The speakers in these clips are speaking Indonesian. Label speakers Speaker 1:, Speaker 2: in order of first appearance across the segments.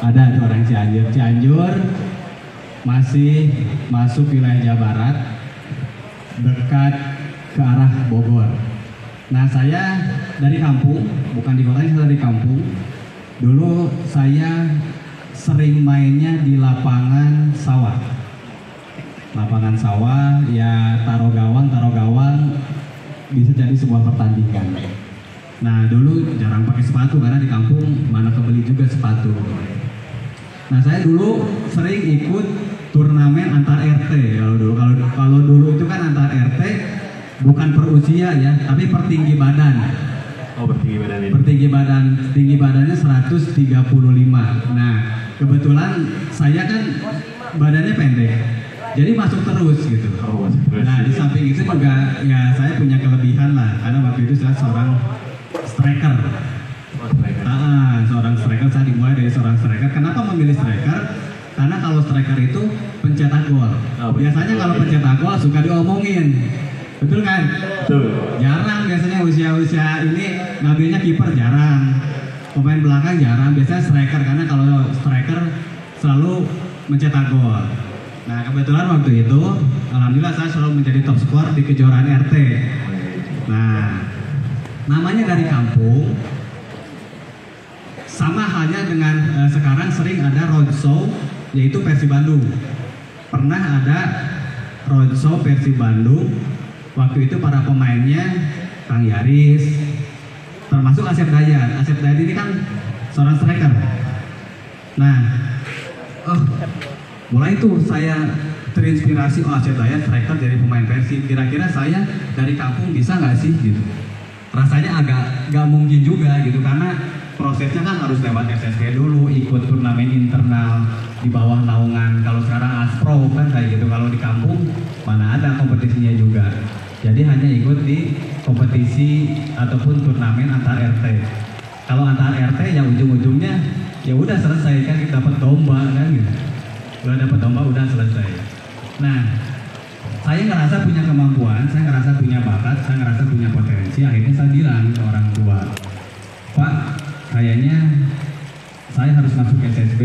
Speaker 1: Ada tuh orang Cianjur. Cianjur masih masuk wilayah Jawa Barat, dekat ke arah Bogor. Nah saya dari kampung, bukan di kota, saya dari kampung. Dulu saya sering mainnya di lapangan sawah. Lapangan sawah, ya taruh gawang bisa jadi sebuah pertandingan. Nah dulu jarang pakai sepatu karena di kampung mana kebeli juga sepatu. Nah saya dulu sering ikut turnamen antar RT. Kalau dulu itu kan antar RT bukan per usia ya, tapi per tinggi badan.
Speaker 2: Oh, bertinggi badan ini.
Speaker 1: Tinggi badannya 135. Nah kebetulan saya kan badannya pendek, jadi masuk terus gitu.
Speaker 2: Oh, masuk terus.
Speaker 1: Nah di samping itu juga ya saya punya kelebihan lah, karena waktu itu saya seorang striker. Seorang striker, saya dimulai dari seorang striker. Kenapa memilih striker? Karena kalau striker itu pencetak gol. Biasanya kalau pencetak gol suka diomongin, betul kan?
Speaker 2: Betul.
Speaker 1: Jarang biasanya usia ini ngambilnya kiper, jarang. Pemain belakang jarang, biasanya striker, karena kalau striker selalu mencetak gol. Nah kebetulan waktu itu, alhamdulillah saya selalu menjadi top skor di kejuaraan RT. Nah namanya dari kampung, sama halnya dengan sekarang sering ada roadshow, yaitu Persib Bandung. Pernah ada roadshow Persib Bandung, waktu itu para pemainnya Kang Yaris, termasuk Asep Dayat. Asep Dayat ini kan seorang striker. Nah, mulai itu saya terinspirasi, Asep Dayat striker jadi pemain Persib. Kira-kira saya dari kampung bisa nggak sih gitu? Rasanya agak nggak mungkin juga gitu, karena prosesnya kan harus lewat SSB dulu, ikut turnamen internal di bawah naungan. Kalau sekarang Aspro kan kayak gitu. Kalau di kampung mana ada kompetisinya juga. Jadi hanya ikut di kompetisi ataupun turnamen antar RT. Kalau antar RT ya ujung-ujungnya ya udah selesai kan, kita dapat domba kan gitu. Udah dapat domba udah selesai. Nah, saya ngerasa punya kemampuan, saya ngerasa punya bakat, saya ngerasa punya potensi. Akhirnya saya bilang ke orang tua, Pak, kayaknya saya harus masuk SSB.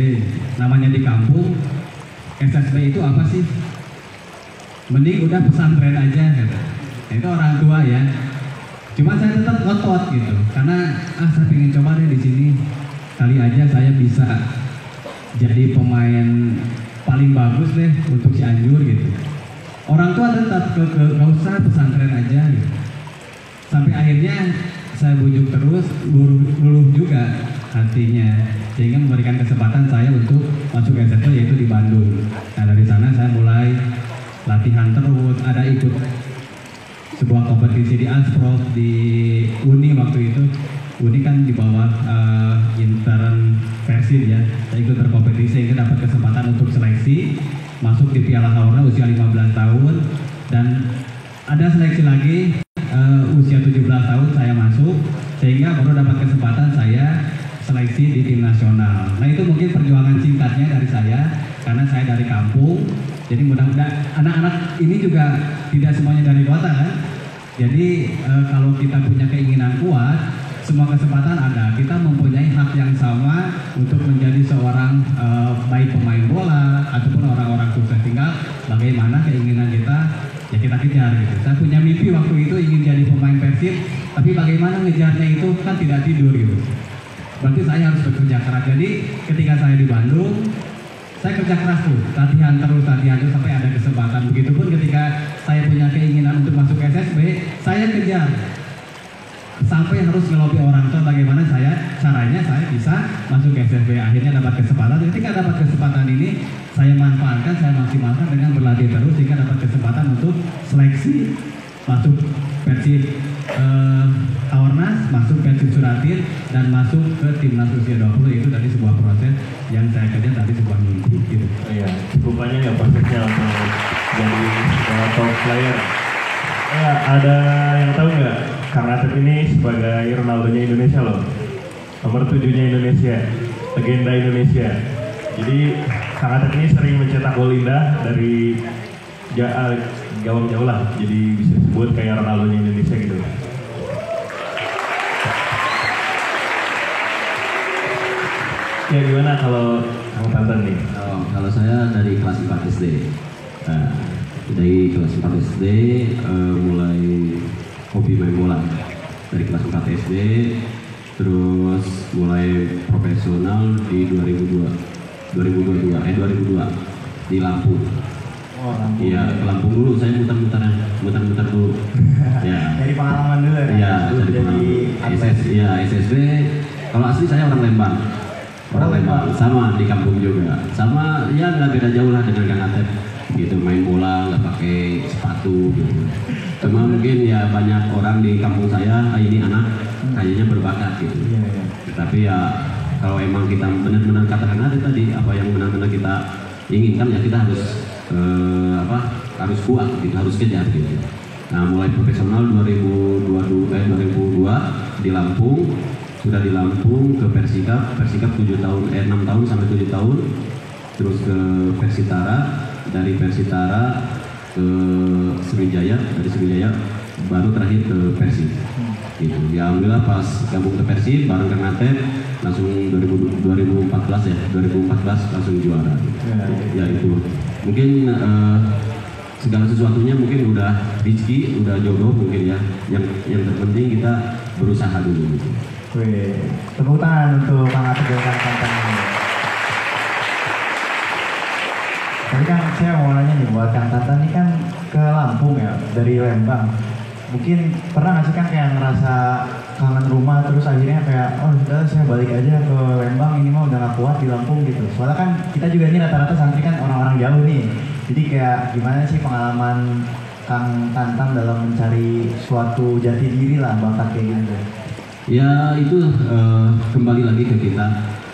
Speaker 1: Namanya di kampung, SSB itu apa sih? Mending udah pesantren aja gitu. Itu orang tua ya. Cuma saya tetap ngotot gitu, karena saya pengen coba deh di sini. Kali aja saya bisa jadi pemain paling bagus deh untuk Cianjur gitu. Orang tua tetap gak usah pesantren aja gitu. Sampai akhirnya saya bujuk terus, luluh juga hatinya, sehingga memberikan kesempatan saya untuk masuk SSB, yaitu di Bandung. Nah dari sana saya mulai latihan terus, ada ikut sebuah kompetisi di Asprof di Uni waktu itu. Uni kan di bawah intern Persib ya. Saya ikut berkompetisi sehingga dapat kesempatan untuk seleksi masuk di Piala Haorna usia 15 tahun, dan ada seleksi lagi usia 17 tahun saya masuk, sehingga baru dapat kesempatan saya seleksi di tim nasional. Nah itu mungkin perjuangan singkatnya dari saya, karena saya dari kampung. Jadi mudah-mudahan anak-anak ini juga tidak semuanya dari kota kan. Jadi kalau kita punya keinginan kuat, semua kesempatan ada. Kita mempunyai hak yang sama untuk menjadi seorang baik pemain bola ataupun orang-orang sukses. Tinggal bagaimana keinginan kita ya kita kejar gitu. Saya punya mimpi waktu itu ingin jadi pemain Persib, tapi bagaimana ngejarnya itu kan tidak tidur gitu. Berarti saya harus bekerja keras. Jadi ketika saya di Bandung, saya kerja keras tuh, latihan terus sampai ada kesempatan. Begitupun ketika saya punya keinginan untuk masuk SSB, saya kejar sampai harus ngelobi orang tua bagaimana caranya saya bisa masuk SSB. Akhirnya dapat kesempatan. Ketika dapat kesempatan ini, saya manfaatkan, saya maksimalkan dengan berlatih terus sehingga dapat kesempatan untuk seleksi masuk Persib Haornas, masuk Persib Suratin, dan masuk ke timnas usia 20. Itu tadi sebuah proses yang saya kerja, tadi sebuah mimpi gitu.
Speaker 2: Iya, rupanya ya prosesnya untuk jadi top player. Ya, ada yang tahu nggak? Karena Atep ini sebagai Ronaldo-nya Indonesia loh, nomor 7-nya Indonesia, legenda Indonesia. Jadi Kang Atep ini sering mencetak gol indah dari gawang jauh lah, jadi bisa disebut kayak Ronaldo-nya Indonesia gitu. Ya gimana kalau Kang Tantan nih?
Speaker 3: Kalau saya dari kelas 4 SD. Dari kelas 4 SD mulai hobi main bola. Dari kelas 4 SD terus mulai profesional di 2002 di Lampung.
Speaker 2: Oh, Lampung.
Speaker 3: Iya, ke Lampung dulu saya muter-muter dulu. Ya.
Speaker 2: Dari pengalaman dulu ya.
Speaker 3: Iya, jadi SSB. Kalau asli saya orang Lembang. Orang Lembang, sama di kampung juga. Sama ya nggak beda jauh lah dengan Kang Atep. Gitu main bola nggak pakai sepatu gitu. Cuma mungkin ya banyak orang di kampung saya ini anak kayaknya berbakat gitu. Tapi ya kalau emang kita benar-benar katakan ada tadi apa yang benar-benar kita inginkan ya kita harus harus kuat gitu, harus kejar gitu. Nah mulai profesional 2002 di Lampung, sudah di Lampung ke Persikap 6 tahun sampai 7 tahun, terus ke Persitara, dari Persitara ke Sriwijaya, dari Sriwijaya baru terakhir ke Persib. Gitu. Ya alhamdulillah pas gabung ke Persib bareng Kang Atep langsung 2014 langsung juara. Ya itu mungkin segala sesuatunya mungkin udah rezeki, udah jodoh mungkin ya. Yang terpenting kita berusaha dulu. Gitu.
Speaker 2: Wih, tepuk tangan untuk Kang Atep dan Kang Tantan ini. Tapi kan saya mau nanya nih buat Kang Tantan ini kan ke Lampung ya dari Lembang. Mungkin pernah nggak sih kan kayak ngerasa kangen rumah terus akhirnya kayak oh sudah saya balik aja ke Lembang, ini mah udah gak kuat di Lampung gitu. Soalnya kan kita juga ini rata-rata santri kan orang-orang jauh nih. Jadi kayak gimana sih pengalaman Kang Tantan dalam mencari suatu jati diri lah bakat kayak gitu?
Speaker 3: Ya itu kembali lagi ke kita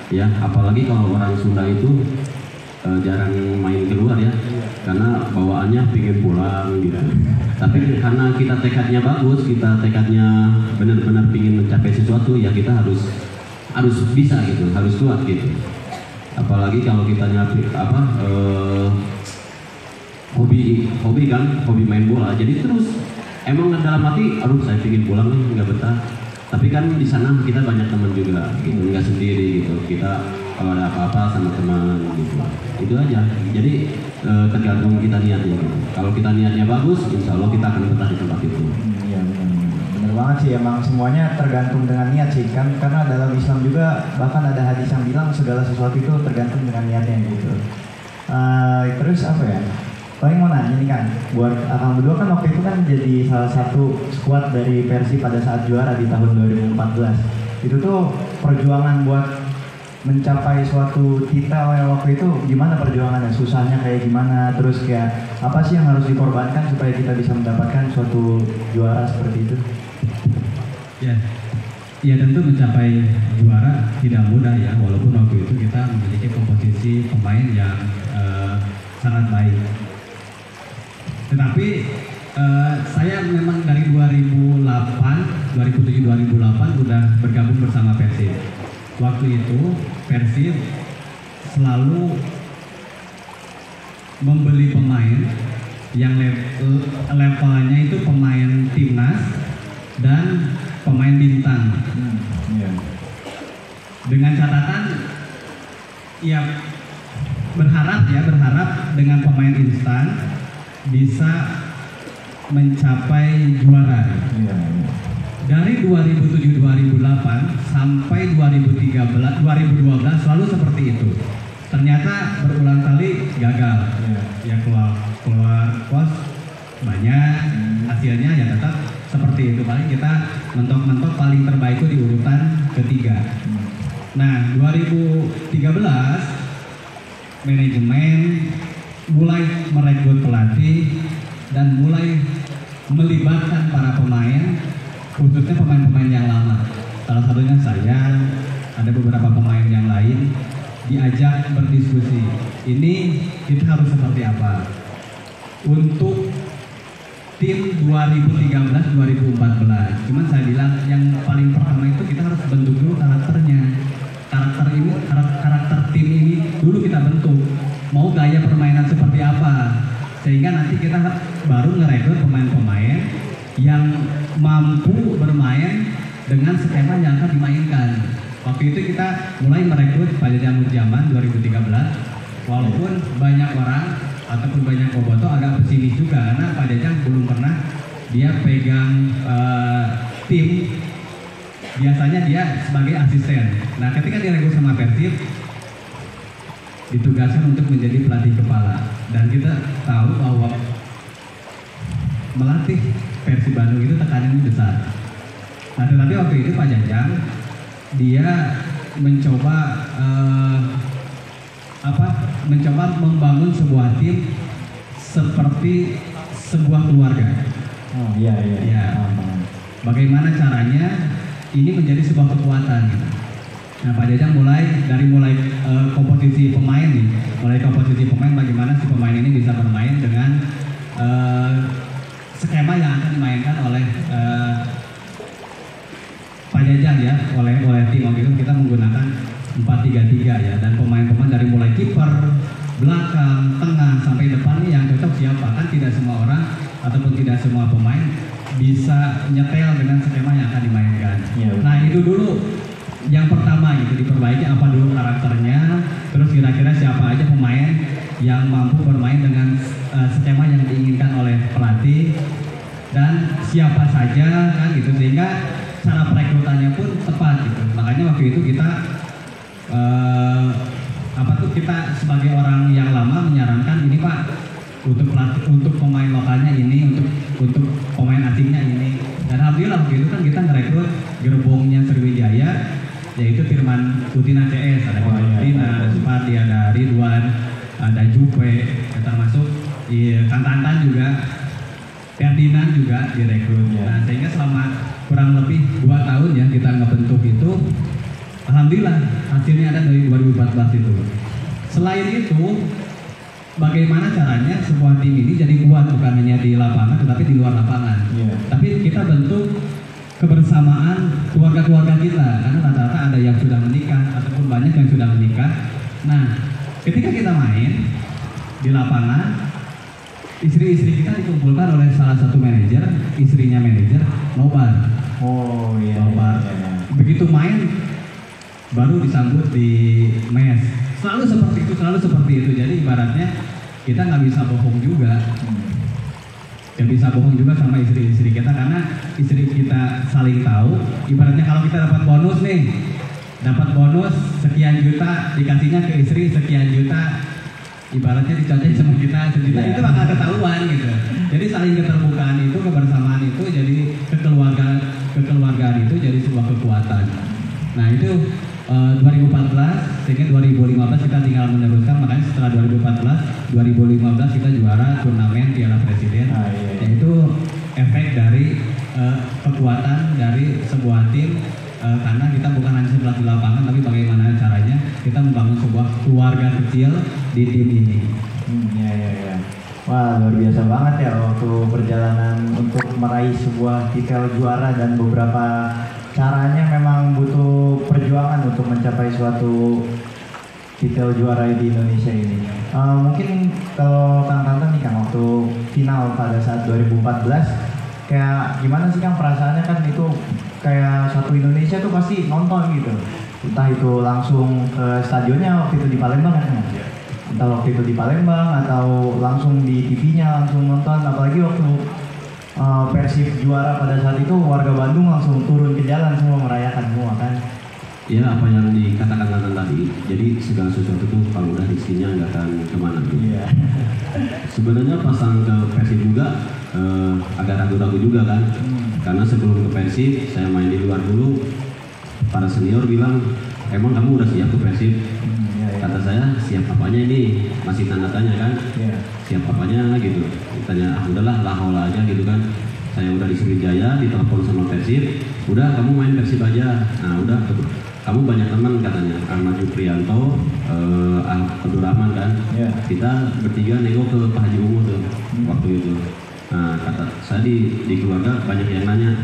Speaker 3: ya, apalagi kalau orang Sunda itu jarang main keluar ya, karena bawaannya pingin pulang gitu. Tapi karena kita tekadnya bagus, kita tekadnya benar-benar pingin mencapai sesuatu ya kita harus bisa gitu, harus kuat gitu. Apalagi kalau kita hobi main bola, jadi terus emang dalam hati, aduh saya pingin pulang nih nggak betah. Tapi kan di sana kita banyak teman juga, gitu, nggak sendiri gitu. Kita kalau ada apa-apa sama teman gitu. Itu aja. Jadi tergantung kita niatnya. Gitu. Kalau kita niatnya bagus, insya Allah kita akan betah di tempat itu.
Speaker 2: Iya benar banget sih. Emang semuanya tergantung dengan niat sih kan. Karena dalam Islam juga bahkan ada hadis yang bilang segala sesuatu itu tergantung dengan niatnya gitu. Terus apa ya? Paling mau nanya nih kan, buat Akang berdua kan waktu itu kan jadi salah satu skuad dari Persib pada saat juara di tahun 2014. Itu tuh perjuangan buat mencapai suatu titel yang waktu itu gimana perjuangannya, susahnya kayak gimana, terus kayak apa sih yang harus dikorbankan supaya kita bisa mendapatkan suatu juara seperti itu?
Speaker 1: Ya tentu mencapai juara tidak mudah ya, walaupun waktu itu kita memiliki komposisi pemain yang sangat baik. Tetapi saya memang dari 2007-2008 udah bergabung bersama Persib. Waktu itu Persib selalu membeli pemain yang levelnya itu pemain timnas dan pemain bintang. Dengan catatan ya berharap dengan pemain instan bisa mencapai juara. Dari 2007-2008 sampai 2012 selalu seperti itu. Ternyata berulang kali gagal. Ya keluar pos banyak, hasilnya ya tetap seperti itu. Paling kita mentok-mentok paling terbaik itu di urutan ketiga. Nah 2013 manajemen mulai merekrut pelatih dan mulai melibatkan para pemain, khususnya pemain-pemain yang lama. Salah satunya saya, ada beberapa pemain yang lain diajak berdiskusi. Ini kita harus seperti apa? Untuk tim 2013-2014. Cuman saya bilang yang paling pertama itu kita harus bentuk dulu karakternya. Karakter tim ini dulu kita bentuk. Mau gaya permainan seperti apa, sehingga nanti kita baru ngerekrut pemain-pemain yang mampu bermain dengan skema yang akan dimainkan. Waktu itu kita mulai merekrut pada zaman 2013, walaupun banyak orang ataupun banyak boboto agak pesimis juga karena Pak Jajang belum pernah dia pegang tim, biasanya dia sebagai asisten. Nah ketika direkrut sama Persib, ditugaskan untuk menjadi pelatih kepala, dan kita tahu bahwa melatih Persib Bandung itu tekanannya besar. Nah tetapi waktu itu Pak Jajang dia mencoba mencoba membangun sebuah tim seperti sebuah keluarga.
Speaker 4: Oh iya.
Speaker 1: Ya. Bagaimana caranya ini menjadi sebuah kekuatan gitu. Nah Pak Jajang mulai komposisi pemain nih, bagaimana si pemain ini bisa bermain dengan skema yang akan dimainkan oleh Pak Jajang ya, oleh tim. Waktu itu kita menggunakan 4-3-3 ya, dan pemain-pemain dari mulai kiper, belakang, tengah sampai depan nih yang cocok siapa, kan tidak semua orang ataupun tidak semua pemain bisa nyetel dengan skema yang akan dimainkan.
Speaker 4: Ya,
Speaker 1: nah itu dulu yang pertama gitu, diperbaiki apa dulu karakternya, terus kira-kira siapa aja pemain yang mampu bermain dengan skema yang diinginkan oleh pelatih dan siapa saja kan gitu, sehingga cara perekrutannya pun tepat gitu. Makanya waktu itu kita kita sebagai orang yang lama menyarankan ini Pak, untuk pelatih, untuk pemain lokalnya ini, untuk pemain asingnya ini. Dan alhamdulillah waktu itu kan kita ngerekrut gerbongnya Sriwijaya, yaitu Firman Utina CS, ada Utina, Supardi, ada Ridwan, ada Jupe, termasuk Tantan juga, Ferdinand juga direkrut. Nah sehingga selama kurang lebih 2 tahun ya kita ngebentuk itu, alhamdulillah hasilnya ada dari 2014 itu. Selain itu, bagaimana caranya sebuah tim ini jadi kuat bukan hanya di lapangan tetapi di luar lapangan. Tapi kita bentuk kebersamaan keluarga-keluarga kita, karena rata-rata ada yang sudah menikah ataupun banyak yang sudah menikah. Nah, ketika kita main di lapangan, istri-istri kita dikumpulkan oleh salah satu manajer, istrinya manajer, nobar.
Speaker 4: Oh iya.
Speaker 1: Nobar. Begitu main, baru disambut di mes. Selalu seperti itu. Jadi ibaratnya kita nggak bisa bohong juga. Nggak bisa bohong juga sama istri-istri kita, karena istri kita saling tahu. Ibaratnya kalau kita dapat bonus nih, dapat bonus sekian juta, dikasihnya ke istri sekian juta, ibaratnya dicocok sama kita sejuta, itu bakal ketahuan gitu. Jadi saling keterbukaan itu, kebersamaan itu, jadi kekeluargaan itu jadi sebuah kekuatan. Nah itu 2014, sehingga 2015 kita tinggal meneruskan. Makanya setelah 2014, 2015 kita juara turnamen Piala Presiden. Yaitu efek dari kekuatan dari sebuah tim, karena kita bukan hanya sebelah di lapangan, tapi bagaimana caranya kita membangun sebuah keluarga kecil di tim ini.
Speaker 4: Ya. Wah, luar biasa banget ya waktu perjalanan untuk meraih sebuah titel juara, dan beberapa caranya memang butuh perjuangan untuk mencapai suatu titel juara di Indonesia ini. Mungkin kalau Kang Tantan nih Kang, waktu final pada saat 2014, kayak gimana sih Kang perasaannya? Kan itu kayak satu Indonesia tuh pasti nonton gitu. Entah itu langsung ke stadionnya waktu itu di Palembang kan? Entah waktu itu di Palembang atau langsung di TV-nya langsung nonton. Apalagi waktu Persib juara pada saat itu, warga Bandung langsung turun ke jalan semua merayakan semua kan.
Speaker 3: Ya, apa yang dikatakan Tantan tadi, jadi segala sesuatu tuh kalau udah isinya nggak akan kemana tuh. Iya. Sebenarnya pasang ke Persib juga agak ragu-ragu juga kan, karena sebelum ke Persib saya main di luar dulu, para senior bilang, emang kamu udah siap ke Persib? Kata saya, siap apanya ini? Masih tanda tanya kan? Siap apanya gitu. Tanya, udahlah lahola aja gitu kan. Saya udah di Sriwijaya, ditelepon sama Persib, udah kamu main Persib aja. Nah udah, kamu banyak teman katanya, Ahmad Juprianto, Abdul Rahman kan. Kita bertiga nego ke Pak Haji Ungu tuh waktu itu. Nah kata saya di keluarga banyak yang nanya,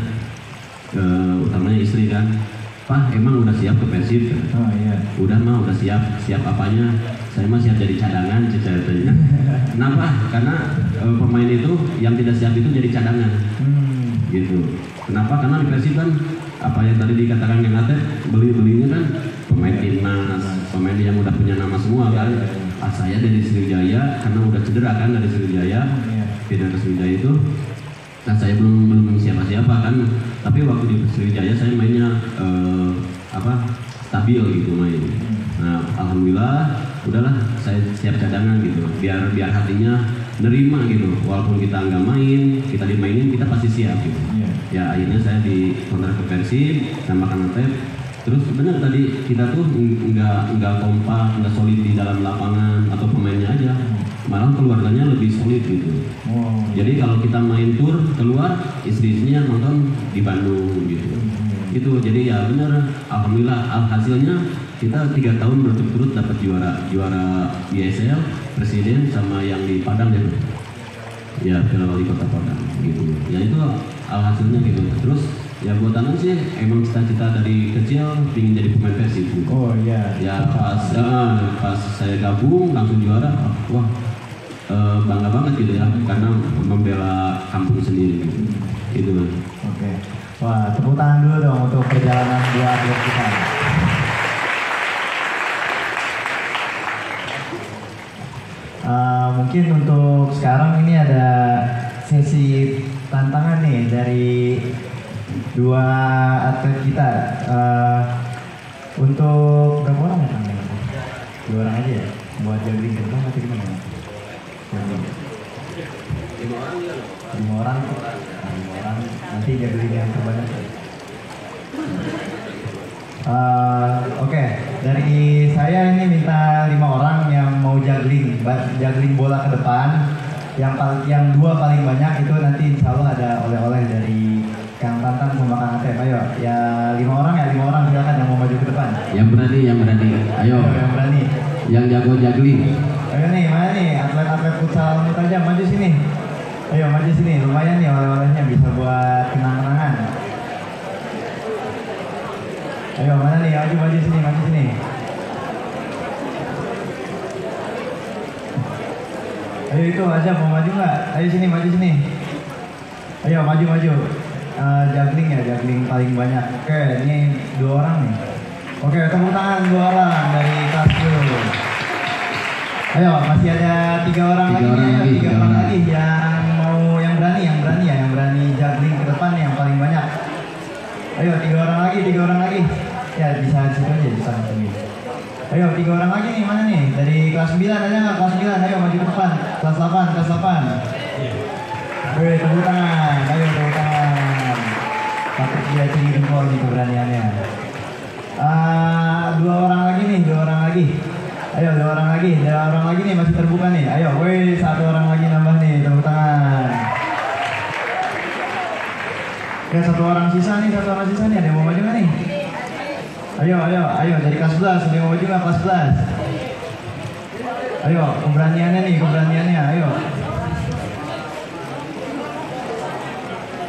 Speaker 3: utamanya istri kan, Pak emang udah siap ke Persib?
Speaker 4: Oh iya.
Speaker 3: Udah mah udah siap. Siap apanya? Saya mah siap jadi cadangan ceritanya. Kenapa? Karena pemain itu yang tidak siap itu jadi cadangan. Gitu. Kenapa? Karena di Persib kan apa yang tadi dikatakan Kang Atep, belinya kan pemain timnas, pemain yang udah punya nama semua kan. Saya dari Sriwijaya karena udah cedera kan dari Sriwijaya, pindah ke Sriwijaya itu. Nah saya belum siapa-siapa kan, tapi waktu di Sriwijaya saya mainnya stabil gitu main. Nah alhamdulillah udahlah saya siap cadangan gitu, biar hatinya nerima gitu, walaupun kita nggak main, kita dimainin kita pasti siap gitu. Ya akhirnya saya dikontrak ke Persib sama Kang Atep. Terus benar tadi kita tuh nggak kompak, nggak solid di dalam lapangan atau pemainnya aja, malah keluarganya lebih solid gitu. Jadi kalau kita main tour keluar, istri-istrinya nonton di Bandung gitu. Itu jadi ya benar, alhamdulillah hasilnya kita 3 tahun berturut-turut dapat juara ISL, presiden sama yang di Padang gitu. Ya Piala Wali Kota Padang gitu. Ya itu alhasilnya gitu. Terus ya buat Anan sih emang cita-cita dari kecil ingin jadi pemain Persib gitu.
Speaker 4: Oh iya.
Speaker 3: Ya pas saya gabung langsung juara, wah bangga banget gitu ya karena membela kampung sendiri gitu. Itu kan.
Speaker 4: Oke. Wah, tepuk tangan dulu dong untuk perjalanan dua atlet kita. Mungkin untuk sekarang ini ada sesi tantangan nih dari dua atlet kita. Untuk berapa orang ya Kang? 2 orang aja ya? Buat juggling ke depan atau gimana?
Speaker 3: 5 orang ya?
Speaker 4: 5 orang? 5 orang, nanti juggling yang terbanyak. Oke, dari saya ini minta 5 orang yang mau juggling bola ke depan. Yang 2 paling banyak itu nanti insya Allah ada oleh-oleh dari Kang Tantan sama Kang Atep. Ayo, ya 5 orang silakan yang mau maju ke depan.
Speaker 3: Yang berani. Ayo.
Speaker 4: Yang berani.
Speaker 3: Yang jago juggling.
Speaker 4: Ayo nih, mana nih atlet-atlet futsal Mutajam maju sini. Ayo maju sini, lumayan nih oleh-olehnya bisa buat kenang-kenangan. Ayo mana nih, maju sini. Ayo itu aja mau maju nggak? Ayo sini, maju sini. Ayo maju. Juggling paling banyak. Oke, ini 2 orang nih. Oke, tepuk tangan 2 orang dari kelas 10. Ayo, masih ada 3 orang lagi. 3 orang lagi yang berani juggling ke depan yang paling banyak. Ayo, 3 orang lagi. Ya, bisa situ aja, bisa sini. Ayo, 3 orang lagi nih, mana nih? Dari kelas 9 ada nggak? Kelas 9, ayo maju ke depan. Kelas 8. Wih, tepuk tangan. Ayo, tepuk tangan. Patut dia tinggi jempol nih keberaniannya. 2 orang lagi nih, 2 orang lagi. Ayo, 2 orang lagi nih, masih terbuka nih. Ayo, wih, 1 orang lagi nambah nih, tepuk tangan. Oke, 1 orang sisa nih, ada yang mau maju nggak nih? Ayo, dari kelas 11, ada yang mau maju nggak kelas 11? Ayo, keberaniannya, ayo.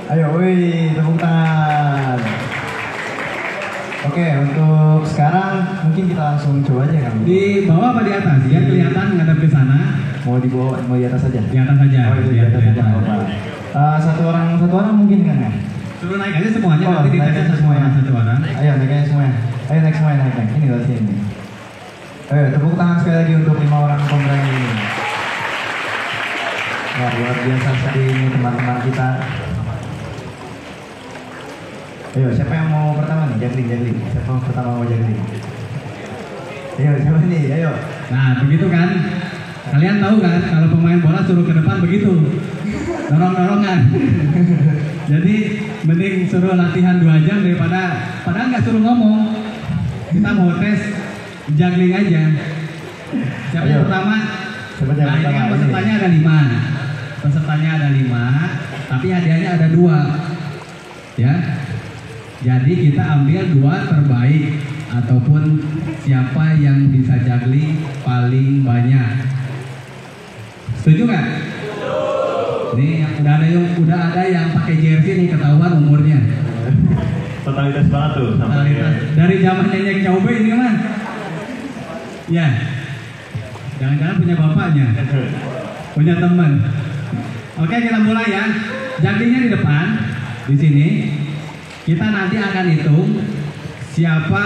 Speaker 4: Ayo, wih, tepuk tangan. Oke, untuk sekarang mungkin kita langsung coba aja kan.
Speaker 1: Di bawah apa di atas? Ya kelihatan ngadep ke sana.
Speaker 4: Mau di bawah, mau di atas saja?
Speaker 1: Di atas saja.
Speaker 4: Oh, di atas saja. Satu orang mungkin kan ya?
Speaker 1: Suruh naik aja semuanya,
Speaker 4: Oh,
Speaker 1: nanti
Speaker 4: naik
Speaker 1: ditanya
Speaker 4: aja
Speaker 1: semua
Speaker 4: semuanya.
Speaker 1: satu orang.
Speaker 4: Ayo naik semuanya. Naik. Ini dari sini. Ayo, tepuk tangan sekali lagi untuk 5 orang pemberani ini. Wah, luar biasa sekali ini teman-teman kita. Ayo, siapa yang mau pertama nih? Juggling. Siapa yang pertama mau juggling? Ayo, siapa nih? Ayo.
Speaker 1: Nah, begitu kan? Kalian tahu kan kalau pemain bola suruh ke depan begitu. Dorong-dorongan. Jadi mending suruh latihan 2 jam daripada padahal nggak suruh ngomong. Kita mau tes juggling aja. Siapa yang
Speaker 4: Ayo.
Speaker 1: pertama?
Speaker 4: Siapa yang
Speaker 1: Nah, ini
Speaker 4: pertama?
Speaker 1: kan
Speaker 4: Ini.
Speaker 1: pesertanya ada 5. Pesertanya ada 5, tapi hadiahnya ada 2. Ya. Jadi kita ambil 2 terbaik ataupun siapa yang bisa juggling paling banyak. Setuju nggak? Nih udah ada yang pakai jersey nih, ketahuan umurnya.
Speaker 2: Totalitas banget tuh sampai
Speaker 1: Dari zaman Nyenyek Caube ini mah. Ya. Jangan-jangan punya bapaknya. Punya teman. Oke, kita mulai ya. Jagdingnya di depan, di sini. Kita nanti akan hitung siapa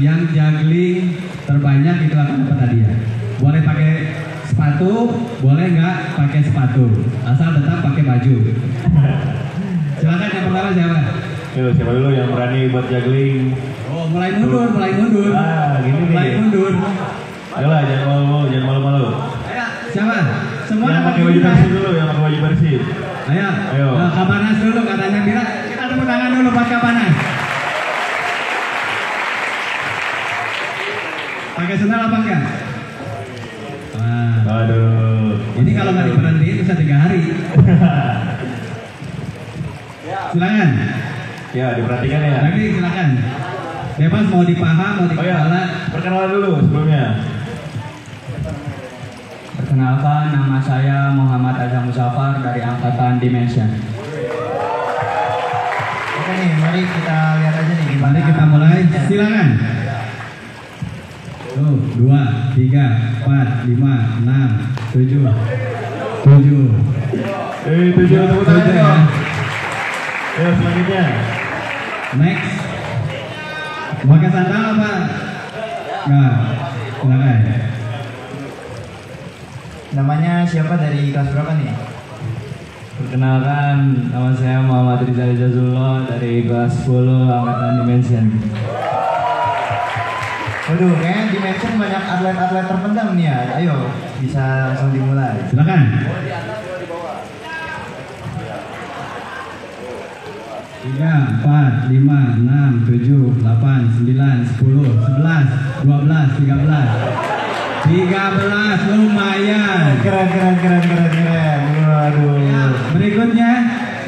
Speaker 1: yang juggling terbanyak itu akan dapat hadiah. Boleh pakai sepatu, boleh nggak pakai sepatu, asal tetap pakai baju. Silakan yang pertama siapa?
Speaker 2: Yo, siapa dulu yang berani buat juggling?
Speaker 1: Oh, mulai mundur.
Speaker 2: Ah, gini nih.
Speaker 1: Mulai mundur.
Speaker 2: Ayolah, jangan malu-malu.
Speaker 1: Ayo, siapa? Semua
Speaker 2: Yang
Speaker 1: dapat
Speaker 2: pakai baju
Speaker 1: bunga.
Speaker 2: bersih dulu, yang pakai baju bersih.
Speaker 1: Ayo.
Speaker 2: Ayo.
Speaker 1: Kapanas dulu katanya Bira. Kita tepuk tangan dulu buat Kapanas. Pakai sendal apa enggak? Wah.
Speaker 2: Aduh.
Speaker 1: Ini kalau nggak diberhentiin bisa 3 hari. Silakan.
Speaker 2: Ya, diperhatikan ya.
Speaker 1: Lagi silakan. Bebas mau di paha, mau di
Speaker 2: Oh ya,
Speaker 1: kepala.
Speaker 2: perkenalan dulu sebelumnya.
Speaker 5: Perkenalkan, nama saya Muhammad Azam Musafar dari Angkatan Dimension.
Speaker 4: Oke nih, mari kita lihat aja nih gimana.
Speaker 1: Mari kita mulai. Silakan. 2, 3, 4, 5, 6, 7. 7.
Speaker 2: 7 tepuk tangan
Speaker 1: Tujuh,
Speaker 2: ya.
Speaker 1: ya.
Speaker 2: Ayo selanjutnya.
Speaker 1: Next. Pakai sandal apa? Enggak. Silakan.
Speaker 4: Namanya siapa dari kelas berapa nih?
Speaker 5: Perkenalkan, nama saya Muhammad Rizal Jazullah dari kelas 10 Angkatan Dimension.
Speaker 4: Waduh, kayaknya Dimension banyak atlet-atlet terpendam nih ya. Ayo, bisa langsung dimulai.
Speaker 1: Silakan. 3, 4, 5, 6, 7, 8, 9, 10, 11, 12, 13. 13 lumayan.
Speaker 4: Keren. Waduh.
Speaker 1: Berikutnya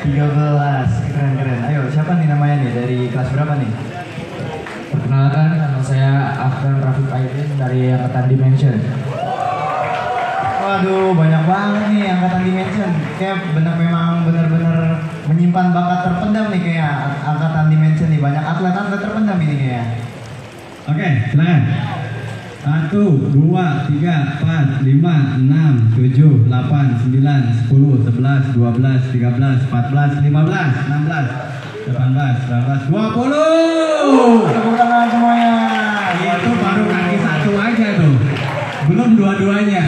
Speaker 4: 13, keren. Ayo, siapa nih namanya nih? Dari kelas berapa nih?
Speaker 5: Perkenalkan, nama saya Afgan Rafiq Aidin dari Angkatan Dimension.
Speaker 4: Waduh, banyak banget nih angkatan Dimension. Kayak memang benar-benar menyimpan bakat terpendam nih kayak angkatan Dimension nih. Banyak atlet-atlet terpendam ini kayak.
Speaker 1: Oke, silakan. 1, 2, 3, 4, 5, 6, 7, 8, 9, 10, 11, 12, 13, 14, 15, 16, 18, 19, 20.
Speaker 4: Tepuk tangan semuanya.
Speaker 1: Itu baru kaki satu aja tuh. Belum dua-duanya.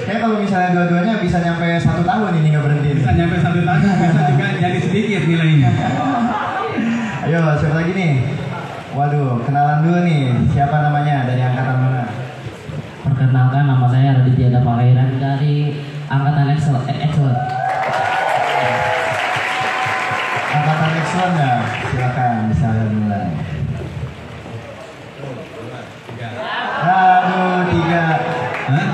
Speaker 4: Kayak kalau misalnya dua-duanya bisa nyampe 1 tahun ini nggak berhenti.
Speaker 1: Bisa nyampe 1 tahun, bisa juga jadi sedikit nilainya.
Speaker 4: Ayo, siapa lagi nih? Waduh, kenalan dulu nih. Siapa namanya? Dari angkatan mana?
Speaker 6: Perkenalkan, nama saya Raditya Dapalairan dari Angkatan Excellent.
Speaker 4: Angkatan Excellent ya? Silakan, bisa mulai. Aduh, 3.
Speaker 1: Hah?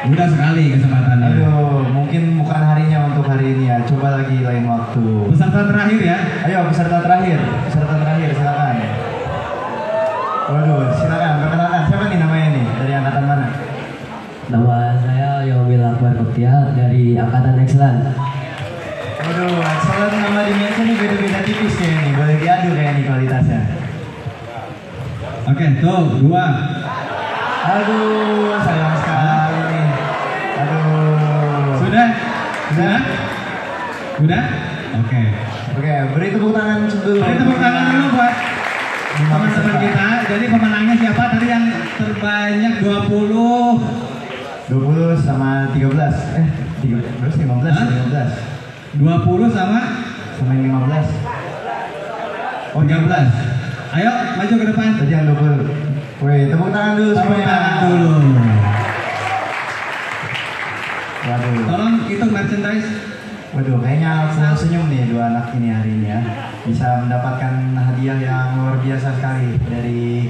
Speaker 1: Udah sekali kesempatannya.
Speaker 4: Aduh, mungkin bukan harinya untuk hari ini ya. Coba lagi lain waktu.
Speaker 1: Peserta terakhir ya.
Speaker 4: Ayo, peserta terakhir, silakan. Waduh, silakan perkenalkan. Siapa nih namanya nih? Dari angkatan mana?
Speaker 6: Nama saya Yomil Akbar Koptia dari Angkatan Excellent.
Speaker 4: Waduh, Excellent nama Dimension nih beda-beda tipis kayaknya nih. Boleh diadu kayak nih kualitasnya.
Speaker 1: Oke, tuh 2.
Speaker 4: Aduh, sayang sekali nih. Aduh.
Speaker 1: Sudah? Sudah? Oke.
Speaker 4: Oke, beri tepuk tangan dulu.
Speaker 1: Beri tepuk tangan dulu buat teman-teman
Speaker 4: peserta.
Speaker 1: kita. Jadi pemenangnya siapa tadi yang terbanyak 20?
Speaker 4: 20 sama 13. 15
Speaker 1: Hah?
Speaker 4: 15.
Speaker 1: 20 sama
Speaker 4: Sama yang 15.
Speaker 1: 13. Ayo maju ke depan.
Speaker 4: Tadi yang 20. Wih, tepuk tangan dulu
Speaker 1: Tepuk
Speaker 4: semuanya.
Speaker 1: tangan dulu.
Speaker 4: Waduh.
Speaker 1: Tolong hitung merchandise.
Speaker 4: Waduh, kayaknya full senyum nih dua anak ini hari ini ya. Bisa mendapatkan hadiah yang luar biasa sekali dari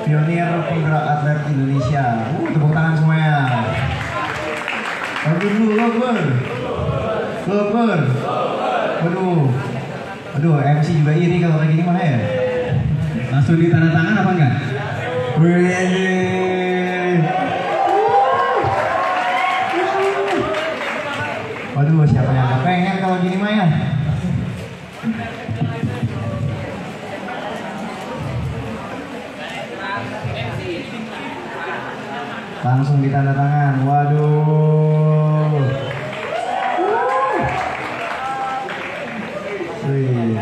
Speaker 4: Pionir Penggerak Atlet Indonesia. Tepuk tangan semuanya. Aduh dulu, Logur. Waduh, MC juga iri kalau kayak gini mana ya?
Speaker 1: Langsung ditanda tangan apa enggak?
Speaker 4: Wih. Waduh, siapa yang gak pengen kalau gini mah ya? Langsung ditanda tangan. Waduh. Wih,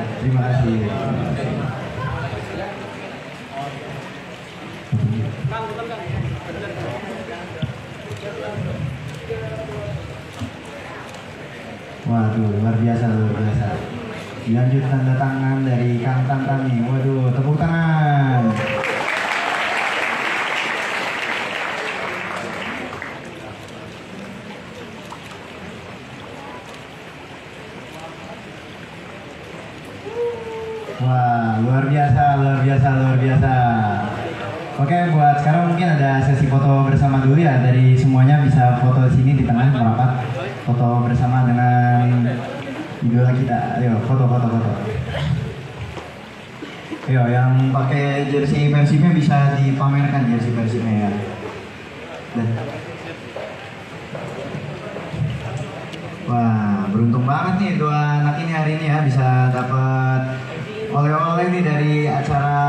Speaker 4: Waduh, luar biasa, luar biasa. Dilanjut tanda tangan dari Kang Tantan nih. Waduh, tepuk tangan. Wah, luar biasa, luar biasa, luar biasa. Oke, buat sekarang mungkin ada sesi foto bersama dulu ya. Dari semuanya bisa foto di sini di tengah merapat. Foto bersama dengan idola kita. Ayo, foto. Ayo, yang pakai jersey Persibnya bisa dipamerkan jersey Persibnya ya. Dan. Wah, beruntung banget nih dua anak ini hari ini ya bisa dapat oleh-oleh nih dari acara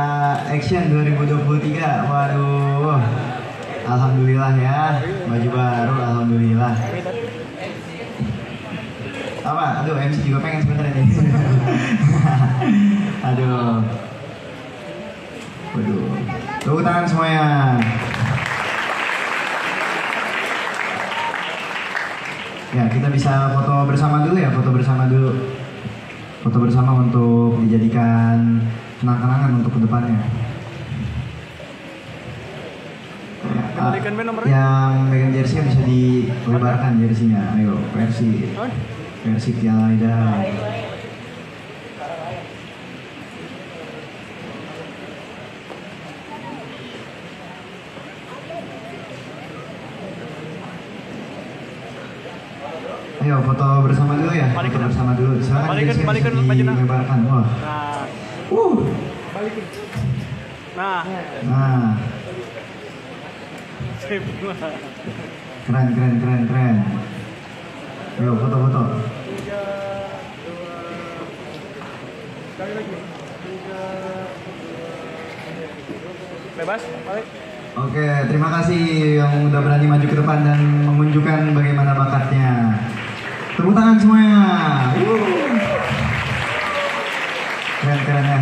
Speaker 4: Action 2023. Waduh, alhamdulillah ya, baju baru, alhamdulillah. Apa? Aduh, MC juga pengen sebenarnya nih. Aduh, waduh, tepuk tangan semuanya. Ya, kita bisa foto bersama dulu ya, foto bersama dulu. Foto bersama untuk dijadikan kenang-kenangan untuk kedepannya. Yang megang jersey bisa dilebarkan jersinya. Ayo, versi Piala Lidah. Ayo foto bersama dulu ya. Foto bersama dulu. Silakan balikin dilebarkan. Wah.
Speaker 7: Balikin. Nah.
Speaker 4: Keren. Ayo foto.
Speaker 7: Sekali lagi. Bebas, balik.
Speaker 4: Oke, terima kasih yang udah berani maju ke depan dan menunjukkan bagaimana bakatnya. Tepuk tangan semuanya. Keren ya.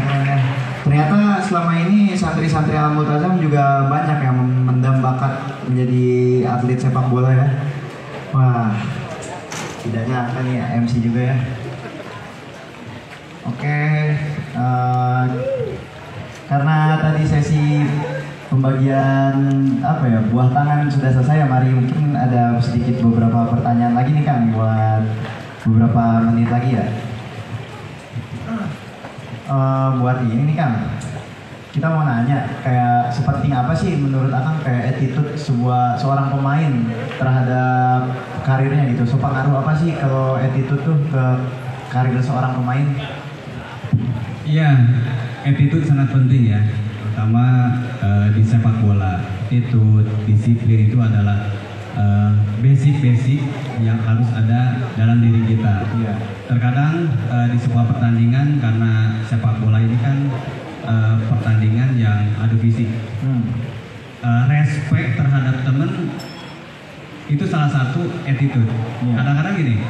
Speaker 4: Ternyata selama ini santri-santri Al-Multazam juga banyak yang mendam bakat menjadi atlet sepak bola ya. Wah, tidak nyangka nih MC juga ya. Oke, karena tadi sesi pembagian buah tangan sudah selesai ya, mari mungkin ada sedikit beberapa pertanyaan lagi nih Kang buat beberapa menit lagi ya. Buat ini nih Kang, kita mau nanya kayak seperti apa sih menurut Akang kayak attitude seorang pemain terhadap karirnya gitu. So pengaruh apa sih kalau attitude tuh ke karir seorang pemain?
Speaker 1: Iya, attitude sangat penting ya. Terutama di sepak bola, attitude, disiplin itu adalah basic yang harus ada dalam diri kita.
Speaker 4: Iya.
Speaker 1: Terkadang di sebuah pertandingan, karena sepak bola ini kan pertandingan yang adu fisik, respect terhadap temen itu salah satu attitude.
Speaker 4: Iya.
Speaker 1: Kadang-kadang gini,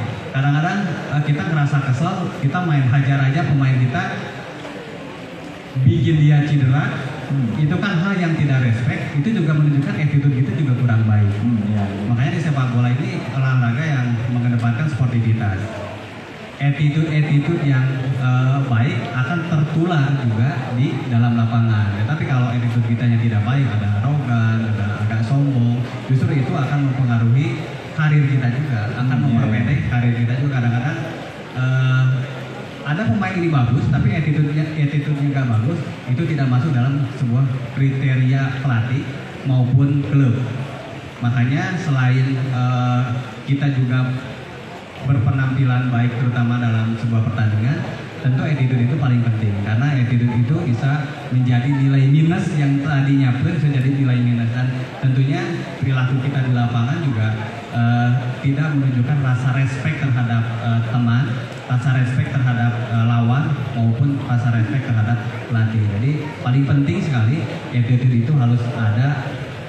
Speaker 1: kita ngerasa kesel, kita main hajar aja pemain kita, bikin dia cedera. Itu kan hal yang tidak respect, itu juga menunjukkan attitude kita juga kurang baik.
Speaker 4: Iya.
Speaker 1: Makanya di sepak bola ini olahraga yang mengedepankan sportivitas. Attitude yang baik akan tertular juga di dalam lapangan. Tapi kalau attitude kita yang tidak baik, ada arogan, ada agak sombong, justru itu akan mempengaruhi karir kita juga, akan memperpendek karir kita juga. Kadang-kadang ada pemain ini bagus, tapi attitude-nya nggak bagus, itu tidak masuk dalam sebuah kriteria pelatih maupun klub. Makanya selain kita juga berpenampilan baik, terutama dalam sebuah pertandingan, tentu attitude itu paling penting, karena attitude itu bisa menjadi nilai minus yang tadinya plus bisa jadi nilai minus, dan tentunya perilaku kita di lapangan juga tidak menunjukkan rasa respect terhadap teman, rasa respect terhadap lawan, maupun rasa respect terhadap pelatih. Jadi paling penting sekali attitude itu harus ada,